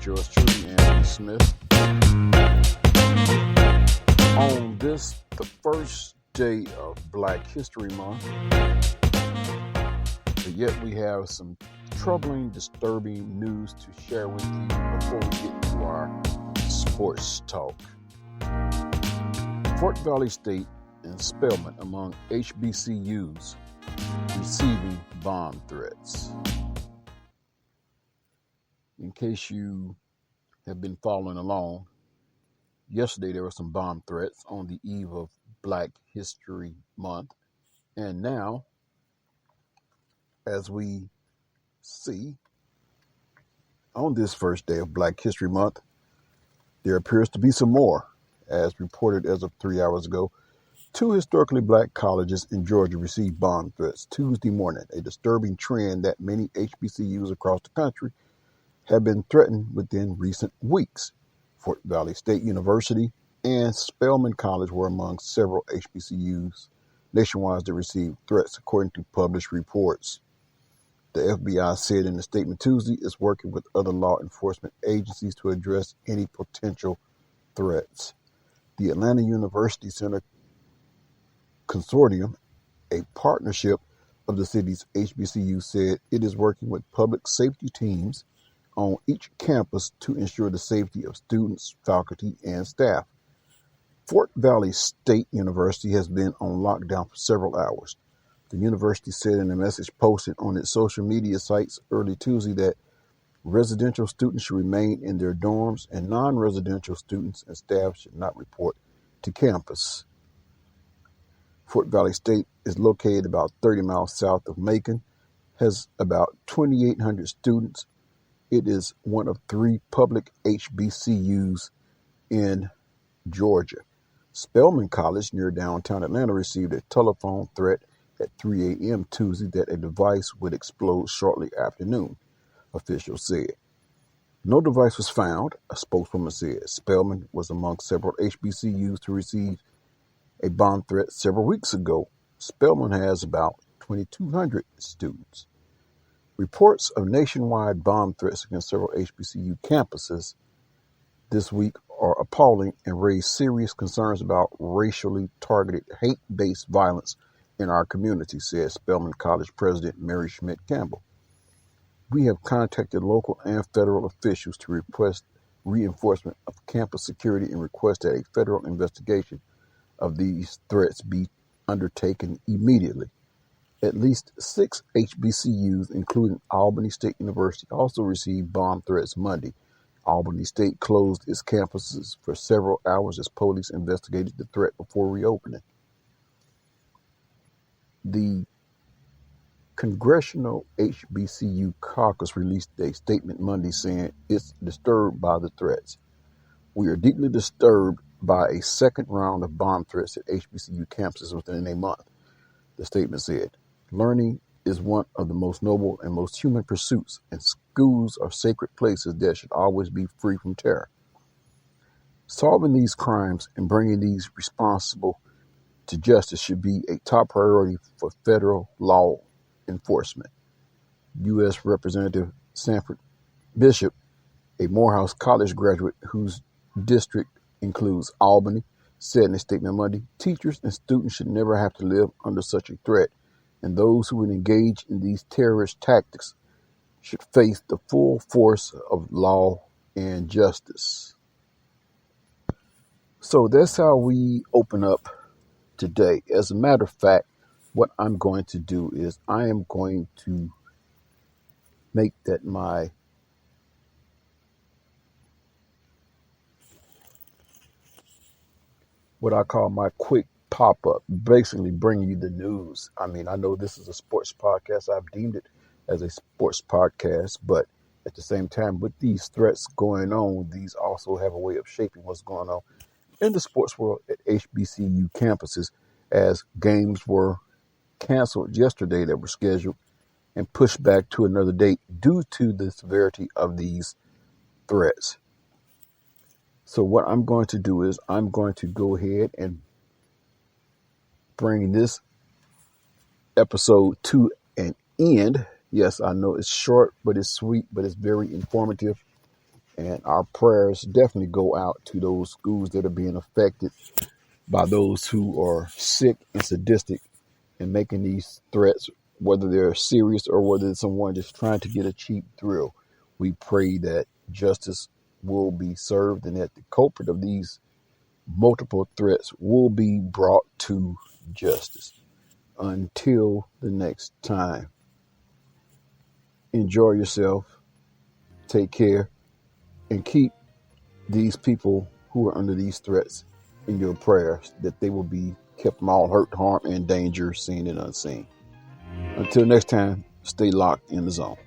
with yours truly, Anthony Smith. On the first day of Black History Month, but yet we have some troubling, disturbing news to share with you before we get to our sports talk. Fort Valley State and Spelman among HBCUs receiving bomb threats. In case you have been following along, yesterday there were some bomb threats on the eve of Black History Month. And now, as we see, on this first day of Black History Month, there appears to be some more. As reported as of 3 hours ago, 2 historically black colleges in Georgia received bomb threats Tuesday morning, a disturbing trend that many HBCUs across the country have been threatened within recent weeks. Fort Valley State University and Spelman College were among several HBCUs nationwide that received threats, according to published reports. The FBI said in a statement Tuesday it's working with other law enforcement agencies to address any potential threats. The Atlanta University Center Consortium, a partnership of the city's HBCU, said it is working with public safety teams on each campus to ensure the safety of students, faculty, and staff. Fort Valley State University has been on lockdown for several hours. The university said in a message posted on its social media sites early Tuesday that residential students should remain in their dorms and non-residential students and staff should not report to campus. Fort Valley State is located about 30 miles south of Macon, has about 2,800 students. It is one of 3 public HBCUs in Georgia. Spelman College near downtown Atlanta received a telephone threat at 3 a.m. Tuesday that a device would explode shortly after noon, officials said. No device was found, a spokeswoman said. Spelman was among several HBCUs to receive a bomb threat several weeks ago. Spelman has about 2,200 students. Reports of nationwide bomb threats against several HBCU campuses this week are appalling and raise serious concerns about racially targeted hate-based violence in our community, said Spelman College President Mary Schmidt Campbell. We have contacted local and federal officials to request reinforcement of campus security and request that a federal investigation of these threats be undertaken immediately. At least 6 HBCUs, including Albany State University, also received bomb threats Monday. Albany State closed its campuses for several hours as police investigated the threat before reopening. The Congressional HBCU Caucus released a statement Monday saying it's disturbed by the threats. We are deeply disturbed by a second round of bomb threats at HBCU campuses within a month, the statement said. Learning is one of the most noble and most human pursuits, and schools are sacred places that should always be free from terror. Solving these crimes and bringing these responsible to justice should be a top priority for federal law enforcement. U.S. Representative Sanford Bishop, a Morehouse College graduate whose district includes Albany, said in a statement Monday, teachers and students should never have to live under such a threat, and those who would engage in these terrorist tactics should face the full force of law and justice. So that's how we open up today. As a matter of fact, what I'm going to do is I am going to make that my what I call my quick pop-up, basically bringing you the news. I mean, I know this is a sports podcast. I've deemed it as a sports podcast, but at the same time, with these threats going on, these also have a way of shaping what's going on in the sports world at HBCU campuses, as games were canceled yesterday that were scheduled and pushed back to another date due to the severity of these threats. So what I'm going to do is I'm going to go ahead and bring this episode to an end. Yes, I know it's short, but it's sweet, but it's very informative. And our prayers definitely go out to those schools that are being affected by those who are sick and sadistic and making these threats, whether they're serious or whether it's someone just trying to get a cheap thrill. We pray that justice will be served and that the culprit of these multiple threats will be brought to justice. Until the next time, enjoy yourself, take care, and keep these people who are under these threats in your prayers, that they will be kept from all hurt, harm, and danger, seen and unseen. Until next time, stay locked in the zone.